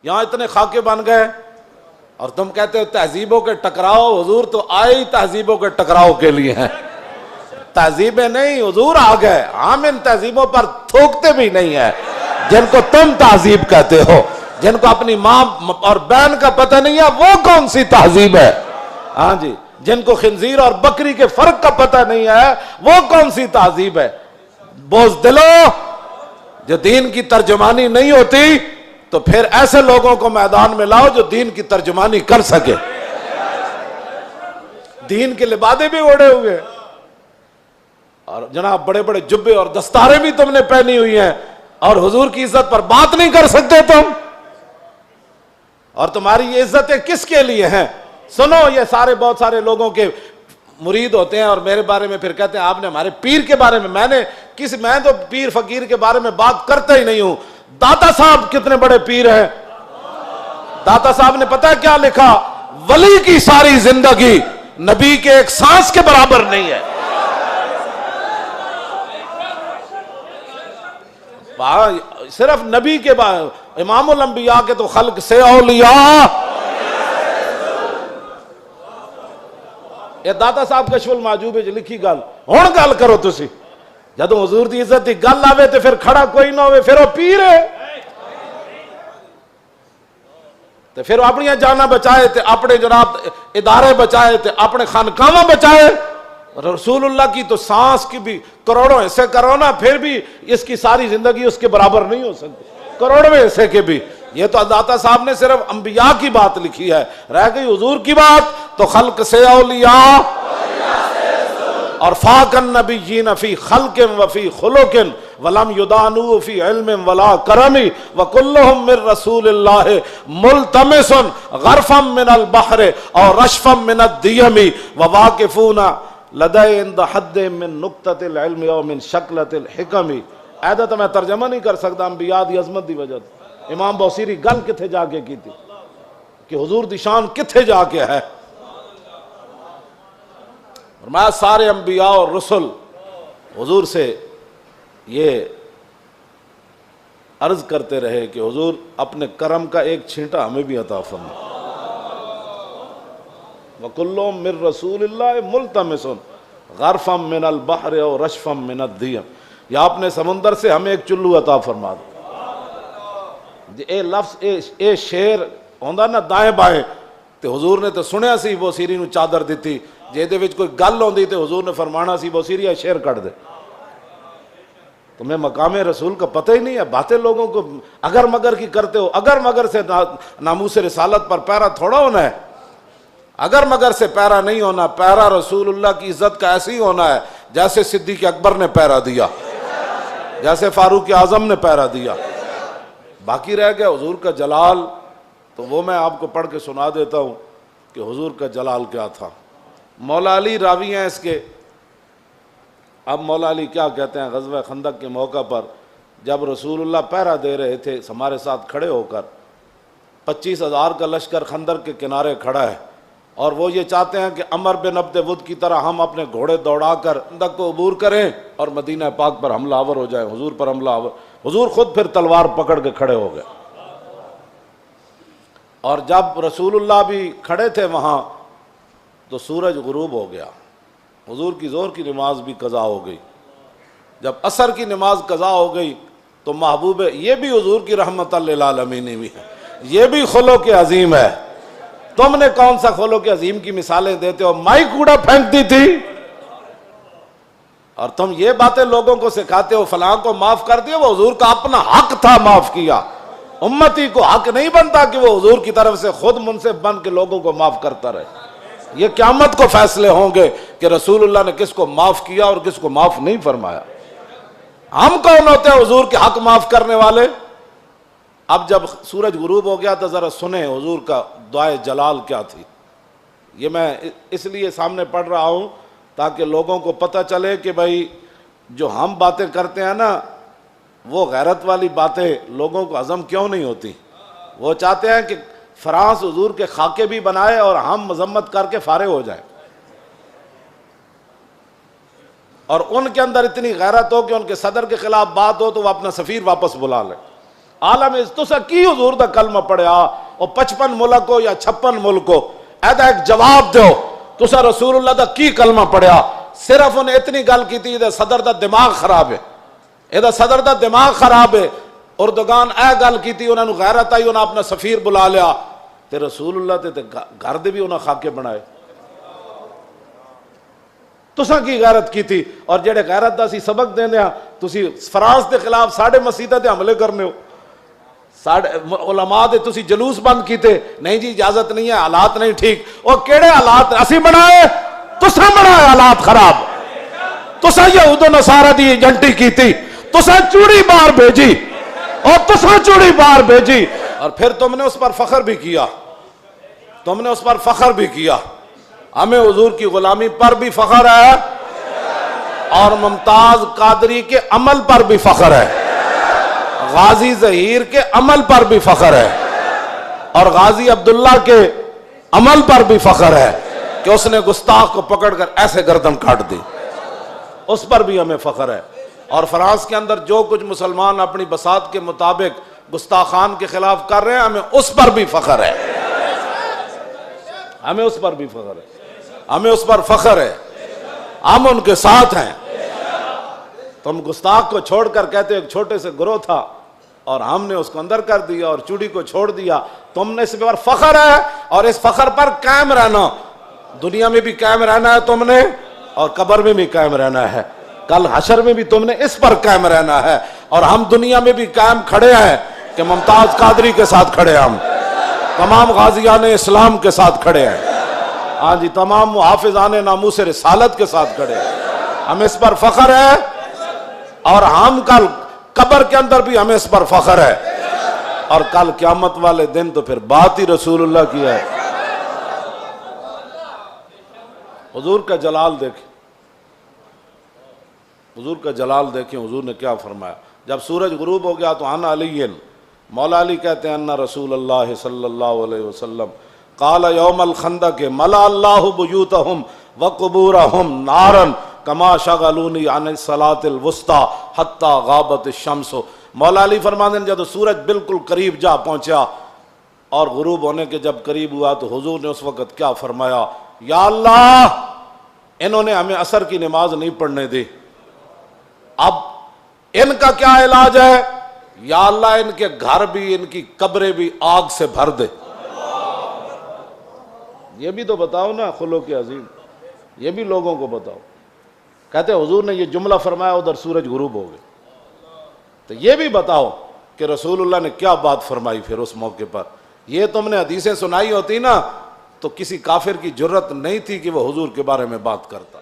یہاں اتنے خاکے بن گئے اور تم کہتے ہو تہذیبوں کے ٹکراؤ. حضور تو آئے ہی تہذیبوں کے ٹکراؤ کے لیے ہیں. تہذیبیں نہیں، حضور آ گئے. ہم ان تہذیبوں پر تھوکتے بھی نہیں ہیں جن کو تم تہذیب کہتے ہو. جن کو اپنی ماں اور بہن کا پتہ نہیں ہے وہ کون سی تہذیب ہے؟ ہاں جی. جن کو خنزیر اور بکری کے فرق کا پتہ نہیں ہے وہ کون سی تہذیب ہے؟ بزدلو، جو دین کی ترجمانی نہیں ہوتی تو پھر ایسے لوگوں کو میدان میں لاؤ جو دین کی ترجمانی کر سکے. دین کے لبادے بھی اوڑے ہوئے اور جناب بڑے بڑے جبے اور دستاریں بھی تم نے پہنی ہوئی ہیں اور حضور کی عزت پر بات نہیں کر سکتے تم. اور تمہاری یہ عزتیں کس کے لیے ہیں؟ سنو، یہ سارے بہت سارے لوگوں کے مرید ہوتے ہیں اور میرے بارے میں پھر کہتے ہیں آپ نے ہمارے پیر کے بارے میں. میں تو پیر فقیر کے بارے میں بات کرتا ہی نہیں ہوں. داتا صاحب کتنے بڑے پیر ہیں. داتا صاحب نے پتہ کیا لکھا؟ ولی کی ساری زندگی نبی کے ایک سانس کے برابر نہیں ہے. صرف نبی کے امام الانبیاء کے تو خلق سے اولیاء. یہ داتا صاحب کشف المحجوب وچ لکھی گل ہن گل کرو تسی. جدوں حضور دی عزت دی گل آوے تے پھر کھڑا کوئی نہ ہوئے پھر وہ پیر ہے. تے پھر اپنی جاناں بچائے تے اپنے جناب ادارے بچائے تے اپنے خانقاہاں بچائے. رسول اللہ کی تو سانس کی بھی کروڑوں حصے کرو نا پھر بھی اس کی ساری زندگی اس کے برابر نہیں ہو سکتی. کروڑویں حصے کے بھی. یہ تو داتا صاحب نے صرف انبیاء کی بات لکھی ہے. رہ گئی حضور کی بات تو خلق سے اولیاء اور فاق النبیین فی خلق وفی خلق ولم یدانو فی علم ولا کرم وکلہم من رسول اللہ ملتمس غرفا من البحر اور رشفا من الدیم وواقفون لدے عند حد من نقطۃ العلم او من شکلۃ الحکم. ایدہ تو میں ترجمہ نہیں کر سکتا انبیاء دی عظمت دی وجہ. امام بوصیری گل کتھے جا کے کی تھی کہ حضور دی شان کتھے جا کے ہے. فرمایا سارے انبیاء اور رسل حضور سے یہ عرض کرتے رہے کہ حضور اپنے کرم کا ایک چھینٹا ہمیں بھی عطا فرما. وَكُلُّهُم مِّن رَّسُولِ اللَّهِ مُلْتَمِسٌ غَرْفًا مِّنَ الْبَحْرِ اور رَشْفًا مِّنَ الدِّيَمِ. یا اپنے سمندر سے ہمیں ایک چلو عطا فرما دو. اے لفظ اے شیر ہوندا نا دائیں بائیں تے حضور نے تو سنیا سی بوسیری نو چادر دیتی جے دے وچ کوئی گل ہوندی تے حضور نے فرمانا سی بوسیری اے شیر کٹ دے. تمہیں مقام رسول کا پتہ ہی نہیں ہے. باتیں لوگوں کو اگر مگر کی کرتے ہو. اگر مگر سے ناموس رسالت پر پیرا تھوڑا ہونا ہے. اگر مگر سے پیرا نہیں ہونا. پیرا رسول اللہ کی عزت کا ایسے ہی ہونا ہے جیسے صدیق اکبر نے پیرا دیا، جیسے فاروق اعظم نے پیرا دیا. باقی رہ گیا حضور کا جلال. تو وہ میں آپ کو پڑھ کے سنا دیتا ہوں کہ حضور کا جلال کیا تھا. مولا علی راوی ہیں اس کے. اب مولا علی کیا کہتے ہیں، غزوہ خندق کے موقع پر جب رسول اللہ پہرا دے رہے تھے ہمارے ساتھ کھڑے ہو کر، 25,000 کا لشکر خندق کے کنارے کھڑا ہے اور وہ یہ چاہتے ہیں کہ عمر بن عبد ود کی طرح ہم اپنے گھوڑے دوڑا کر خندق کو عبور کریں اور مدینہ پاک پر حملہ آور ہو جائیں، حضور پر حملہ آور. حضور خود پھر تلوار پکڑ کے کھڑے ہو گئے. اور جب رسول اللہ بھی کھڑے تھے وہاں تو سورج غروب ہو گیا. حضور کی ظہر کی نماز بھی قضا ہو گئی. جب عصر کی نماز قضا ہو گئی تو محبوب، یہ بھی حضور کی رحمت للعالمین بھی ہے، یہ بھی خلق عظیم ہے. تم نے کون سا خلق عظیم کی مثالیں دیتے ہو؟ مائی کوڑا پھینکتی تھی اور تم یہ باتیں لوگوں کو سکھاتے ہو فلاں کو معاف کر دیا. وہ حضور کا اپنا حق تھا معاف کیا. امتی کو حق نہیں بنتا کہ وہ حضور کی طرف سے خود منصف بن کے لوگوں کو معاف کرتا رہے. یہ قیامت کو فیصلے ہوں گے کہ رسول اللہ نے کس کو معاف کیا اور کس کو معاف نہیں فرمایا. ہم کون ہوتے ہیں حضور کے حق معاف کرنے والے؟ اب جب سورج غروب ہو گیا تو ذرا سنیں حضور کا دعائے جلال کیا تھی. یہ میں اس لیے سامنے پڑھ رہا ہوں تاکہ لوگوں کو پتہ چلے کہ بھائی جو ہم باتیں کرتے ہیں نا وہ غیرت والی باتیں لوگوں کو ہضم کیوں نہیں ہوتی. وہ چاہتے ہیں کہ فرانس حضور کے خاکے بھی بنائے اور ہم مذمت کر کے فارغ ہو جائیں، اور ان کے اندر اتنی غیرت ہو کہ ان کے صدر کے خلاف بات ہو تو وہ اپنا سفیر واپس بلا لیں. عالم تسا کی حضور دا کلمہ پڑھیا او 55 ملک ہو یا 56 ملک ہو، ایدا ایک جواب دیو تسا رسول اللہ دا کی کلمہ پڑھیا؟ صرف انہیں اتنی گل کی تھی یہ صدر دا دماغ خراب ہے، یہ صدر دا دماغ خراب ہے۔ اردگان اے گل کی تھی، انہوں نے غیرت آئی، انہوں نے اپنا سفیر بلا لیا تے رسول اللہ تے گھر دے بھی انہوں نے خاکے بنائے۔ تساں کی غیرت کی تھی؟ اور جڑے غیرت دا سی سبق دیندے ہاں، تسی فرانس دے خلاف مسیطہ تے حملے کرنے ہو، علماء دے تسی جلوس بند کیتے، نہیں جی اجازت نہیں ہے، حالات نہیں ٹھیک۔ اور کیڑے حالات اسی بنائے؟ تساں بنائے حالات خراب، تساں یہود و نصارہ دی ایجنٹی کیتی، تساں چوڑی بار بھیجی، اور تساں چوڑی بار بھیجی، اور پھر تم نے اس پر فخر بھی کیا، تم نے اس پر فخر بھی کیا۔ ہمیں حضور کی غلامی پر بھی فخر ہے، اور ممتاز قادری کے عمل پر بھی فخر ہے، غازی ظہیر کے عمل پر بھی فخر ہے، اور غازی عبداللہ کے عمل پر بھی فخر ہے کہ اس نے گستاخ کو پکڑ کر ایسے گردن کاٹ دی، اس پر بھی ہمیں فخر ہے۔ اور فرانس کے اندر جو کچھ مسلمان اپنی بساط کے مطابق گستاخان کے خلاف کر رہے ہیں، ہمیں اس پر بھی فخر ہے، ہمیں اس پر بھی فخر ہے، ہمیں اس پر فخر ہے، ہم ان کے ساتھ ہیں۔ تم گستاخ کو چھوڑ کر کہتے ایک چھوٹے سے گروہ تھا اور ہم نے اس کو اندر کر دیا اور چوڑی کو چھوڑ دیا، تم نے اس پر فخر ہے، اور اس فخر پر قائم رہنا، دنیا میں بھی قائم رہنا ہے تم نے، اور قبر میں بھی قائم رہنا ہے، کل حشر میں بھی تم نے اس پر قائم رہنا ہے۔ اور ہم دنیا میں بھی قائم کھڑے ہیں کہ ممتاز قادری کے ساتھ کھڑے ہیں، ہم تمام غازیان اسلام کے ساتھ کھڑے ہیں، ہاں جی، تمام محافظان ناموس رسالت کے ساتھ کھڑے ہیں، ہمیں اس پر فخر ہے، اور ہم کل قبر کے اندر بھی ہمیں اس پر فخر ہے، اور کل قیامت والے دن تو پھر بات ہی رسول اللہ کی ہے۔ حضور کا جلال دیکھیں، حضور کا جلال دیکھیں، حضور نے کیا فرمایا؟ جب سورج غروب ہو گیا تو ان علی، مولا علی کہتے ہیں ان رسول اللہ صلی اللہ علیہ وسلم قال یوم الخندق ملا اللہ بیوتہم وقبورہم نارا کما شغلونی عن الصلاۃ الوسطی حتی غابت الشمس۔ مولا علی فرماتے ہیں جب سورج بالکل قریب جا پہنچا اور غروب ہونے کے جب قریب ہوا تو حضور نے اس وقت کیا فرمایا؟ یا اللہ، انہوں نے ہمیں عصر کی نماز نہیں پڑھنے دی، اب ان کا کیا علاج ہے؟ یا اللہ ان کے گھر بھی، ان کی قبریں بھی آگ سے بھر دے۔ یہ بھی تو بتاؤ نا خلق عظیم، یہ بھی لوگوں کو بتاؤ۔ کہتے حضور نے یہ جملہ فرمایا، ادھر سورج غروب ہو گئے، تو یہ بھی بتاؤ کہ رسول اللہ نے کیا بات فرمائی پھر اس موقع پر۔ یہ تم نے حدیثیں سنائی ہوتی نا تو کسی کافر کی جرت نہیں تھی کہ وہ حضور کے بارے میں بات کرتا۔